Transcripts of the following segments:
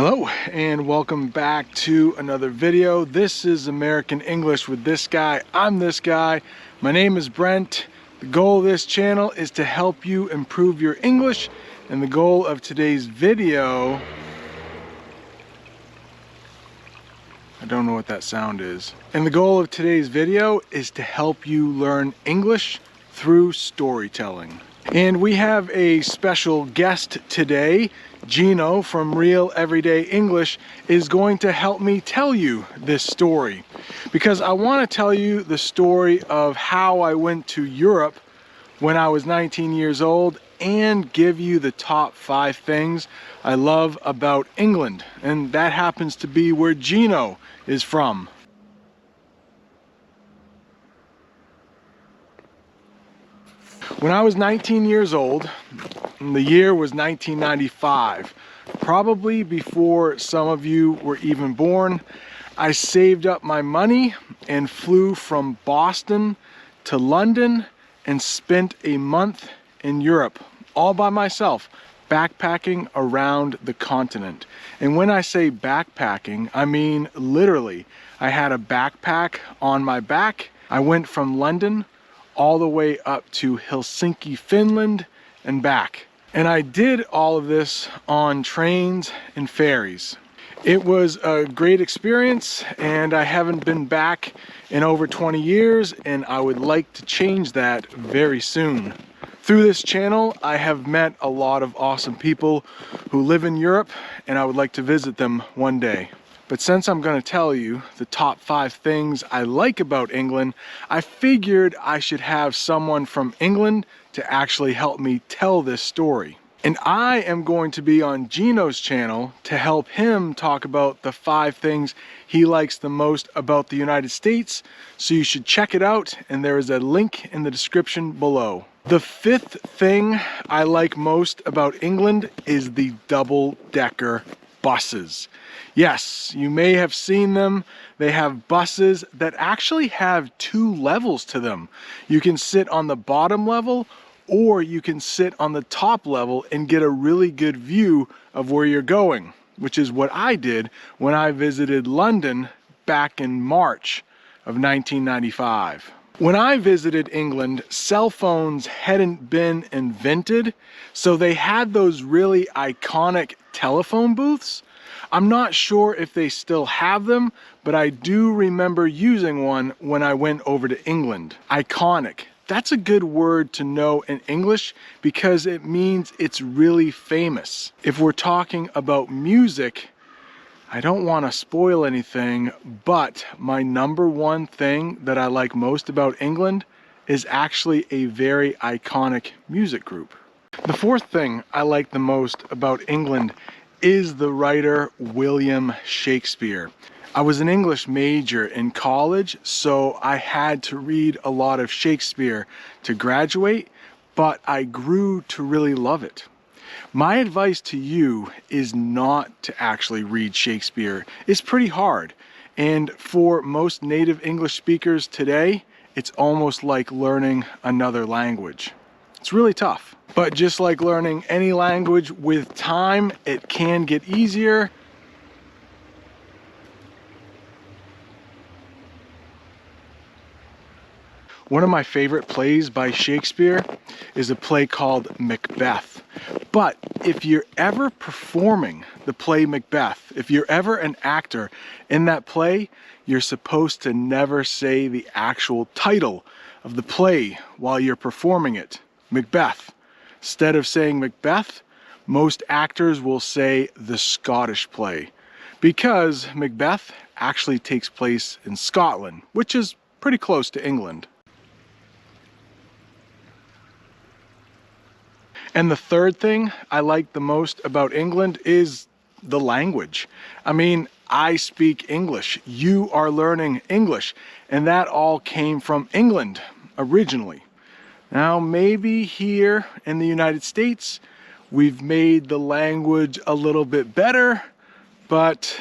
Hello and welcome back to another video. This is American English with this guy. I'm this guy. My name is Brent. The goal of this channel is to help you improve your English, and the goal of today's video, I don't know what that sound is. And the goal of today's video is to help you learn English through storytelling. And we have a special guest today. Gino from Real Everyday English is going to help me tell you this story, because I want to tell you the story of how I went to Europe when I was 19 years old and give you the top 5 things I love about England. And that happens to be where Gino is from. When I was 19 years old, and the year was 1995, probably before some of you were even born, I saved up my money and flew from Boston to London and spent a month in Europe, all by myself, backpacking around the continent. And when I say backpacking, I mean literally. I had a backpack on my back. I went from London all the way up to Helsinki, Finland, and back. And I did all of this on trains and ferries. It was a great experience, and I haven't been back in over 20 years, and I would like to change that very soon. Through this channel, I have met a lot of awesome people who live in Europe, and I would like to visit them one day. But since I'm going to tell you the top 5 things I like about England, I figured I should have someone from England to actually help me tell this story. And I am going to be on Gino's channel to help him talk about the 5 things he likes the most about the United States. So you should check it out, and there is a link in the description below. The 5th thing I like most about England is the double-decker buses. Yes, you may have seen them. They have buses that actually have 2 levels to them. You can sit on the bottom level, or you can sit on the top level and get a really good view of where you're going, which is what I did when I visited London back in March of 1995. When I visited England, cell phones hadn't been invented, so they had those really iconic telephone booths. I'm not sure if they still have them, but I do remember using one when I went over to England. Iconic. That's a good word to know in English because it means it's really famous. If we're talking about music, I don't want to spoil anything, but my number 1 thing that I like most about England is actually a very iconic music group. The 4th thing I like the most about England is the writer William Shakespeare. I was an English major in college, so I had to read a lot of Shakespeare to graduate, but I grew to really love it. My advice to you is not to actually read Shakespeare. It's pretty hard, and for most native English speakers today, it's almost like learning another language. It's really tough. But just like learning any language, with time, it can get easier. One of my favorite plays by Shakespeare is a play called Macbeth. But if you're ever performing the play Macbeth, if you're ever an actor in that play, you're supposed to never say the actual title of the play while you're performing it. Macbeth. Instead of saying Macbeth, most actors will say the Scottish play, because Macbeth actually takes place in Scotland, which is pretty close to England. And the 3rd thing I like the most about England is the language. I mean, I speak English. You are learning English, and that all came from England originally. Now, maybe here in the United States, we've made the language a little bit better, but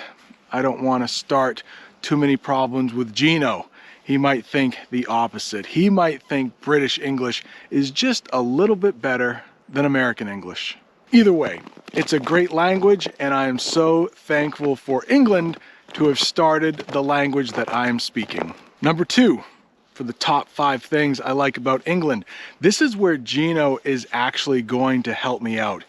I don't want to start too many problems with Gino. He might think the opposite. He might think British English is just a little bit better than American English. Either way, it's a great language, and I am so thankful for England to have started the language that I am speaking. Number 2, for the top 5 things I like about England. This is where Gino is actually going to help me out.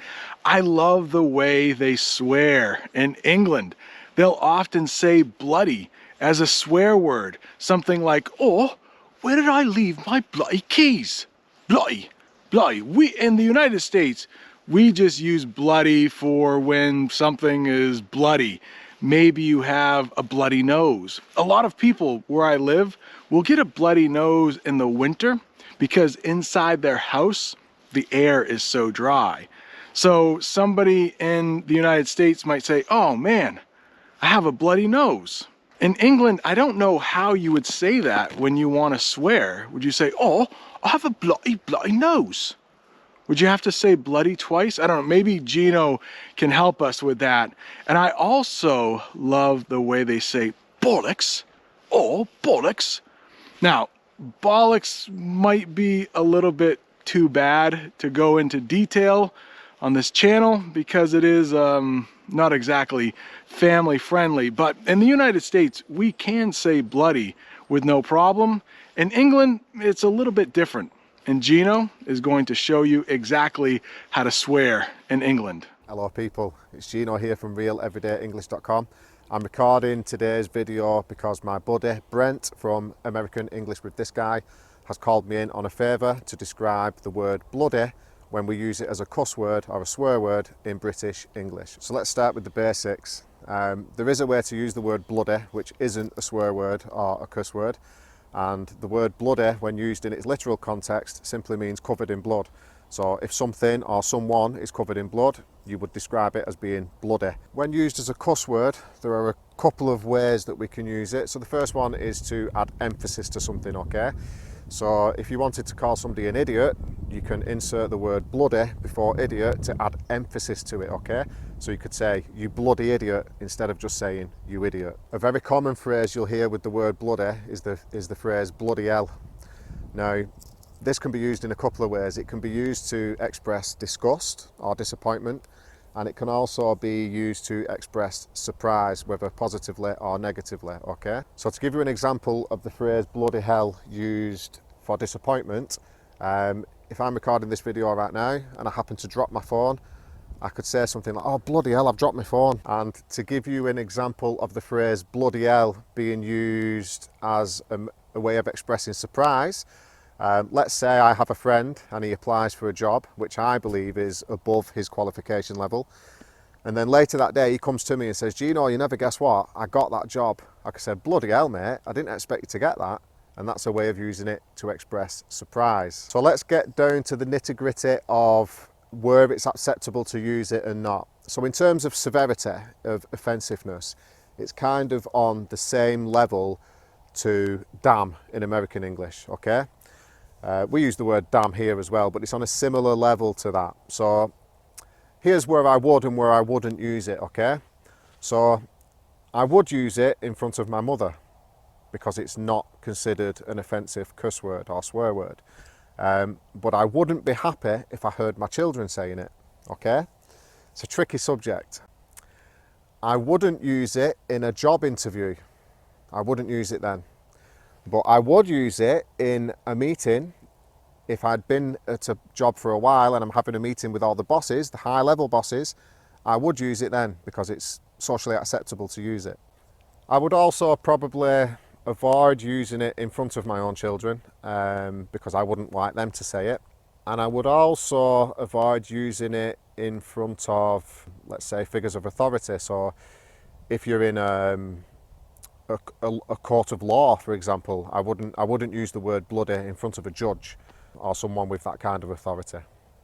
I love the way they swear in England. They'll often say bloody as a swear word. Something like, oh, where did I leave my bloody keys? Bloody, bloody. In the United States, we just use bloody for when something is bloody. Maybe you have a bloody nose. A lot of people where I live will get a bloody nose in the winter because inside their house, the air is so dry. So somebody in the United States might say, oh man, I have a bloody nose. In England, I don't know how you would say that when you want to swear. Would you say, oh, I have a bloody nose? Would you have to say bloody twice? I don't know, maybe Gino can help us with that. And I also love the way they say bollocks. Oh, bollocks. Now, bollocks might be a little bit too bad to go into detail on this channel because it is not exactly family friendly, but in the United States, we can say bloody with no problem. In England, it's a little bit different. And Gino is going to show you exactly how to swear in England. Hello people, it's Gino here from realeverydayenglish.com. I'm recording today's video because my buddy Brent from American English with This Guy has called me in on a favour to describe the word bloody when we use it as a cuss word or a swear word in British English. So let's start with the basics. There is a way to use the word bloody which isn't a swear word or a cuss word. And the word bloody, when used in its literal context, simply means covered in blood. So if something or someone is covered in blood, you would describe it as being bloody. When used as a cuss word, there are a couple of ways that we can use it. So the first one is to add emphasis to something, okay? So if you wanted to call somebody an idiot, you can insert the word bloody before idiot to add emphasis to it, okay? So you could say, you bloody idiot, instead of just saying, you idiot. A very common phrase you'll hear with the word bloody is the phrase bloody hell. Now, this can be used in a couple of ways. It can be used to express disgust or disappointment, and it can also be used to express surprise, whether positively or negatively, okay? So to give you an example of the phrase bloody hell used for disappointment, if I'm recording this video right now and I happen to drop my phone, I could say something like, oh bloody hell, I've dropped my phone. And to give you an example of the phrase bloody hell being used as a way of expressing surprise, let's say I have a friend and he applies for a job which I believe is above his qualification level, and then later that day he comes to me and says, Gino, you never guess what, I got that job. I could say, bloody hell mate, I didn't expect you to get that. And that's a way of using it to express surprise. So let's get down to the nitty-gritty of where it's acceptable to use it and not. So in terms of severity, of offensiveness, it's kind of on the same level to damn in American English, okay? We use the word damn here as well, but it's on a similar level to that. So here's where I would and where I wouldn't use it, okay? So I would use it in front of my mother because it's not considered an offensive cuss word or swear word. But I wouldn't be happy if I heard my children saying it, okay? It's a tricky subject. I wouldn't use it in a job interview. I wouldn't use it then. But I would use it in a meeting. If I'd been at a job for a while and I'm having a meeting with all the bosses, the high level bosses, I would use it then because it's socially acceptable to use it. I would also probably avoid using it in front of my own children because I wouldn't like them to say it. And I would also avoid using it in front of, let's say, figures of authority. So if you're in a court of law, for example, I wouldn't use the word bloody in front of a judge or someone with that kind of authority.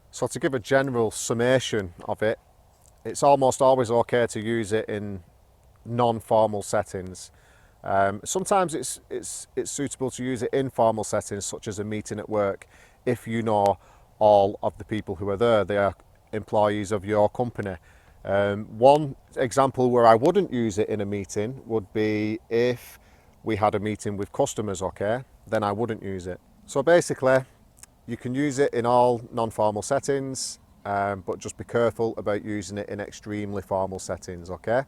So to give a general summation of it, it's almost always okay to use it in non-formal settings. Sometimes it's suitable to use it in formal settings, such as a meeting at work, if you know all of the people who are there, they are employees of your company. One example where I wouldn't use it in a meeting would be if we had a meeting with customers, okay? Then I wouldn't use it. So basically, you can use it in all non-formal settings, but just be careful about using it in extremely formal settings, okay?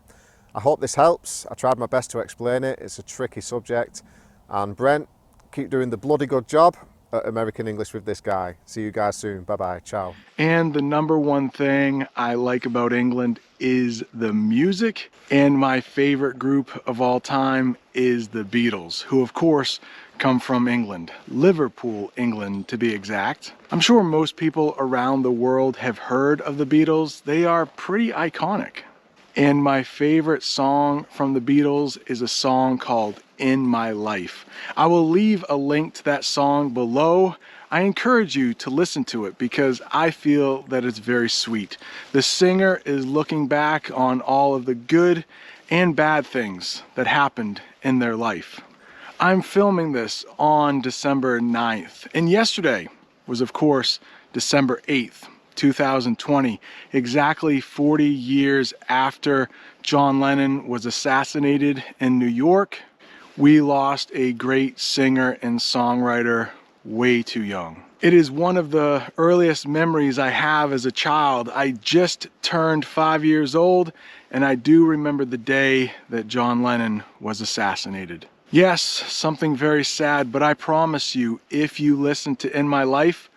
I hope this helps. I tried my best to explain it. It's a tricky subject. And Brent, keep doing the bloody good job at American English with this guy. See you guys soon. Bye-bye. Ciao. And the number one thing I like about England is the music. And my favorite group of all time is the Beatles, who of course come from England, Liverpool, England to be exact. I'm sure most people around the world have heard of the Beatles. They are pretty iconic. And my favorite song from the Beatles is a song called In My Life. I will leave a link to that song below. I encourage you to listen to it because I feel that it's very sweet. The singer is looking back on all of the good and bad things that happened in their life. I'm filming this on December 9th, and yesterday was of course December 8th. 2020, exactly 40 years after John Lennon was assassinated in New York. We lost a great singer and songwriter way too young. It is one of the earliest memories I have as a child. I just turned 5 years old, and I do remember the day that John Lennon was assassinated. Yes, something very sad, but I promise you, if you listen to In My Life,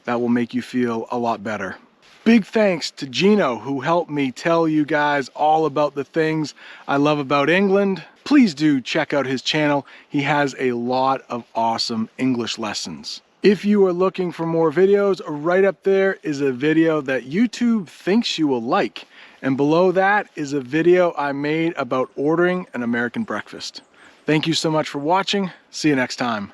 that will make you feel a lot better. Big thanks to Gino, who helped me tell you guys all about the things I love about England. Please do check out his channel. He has a lot of awesome English lessons. If you are looking for more videos, right up there is a video that YouTube thinks you will like. And below that is a video I made about ordering an American breakfast. Thank you so much for watching. See you next time.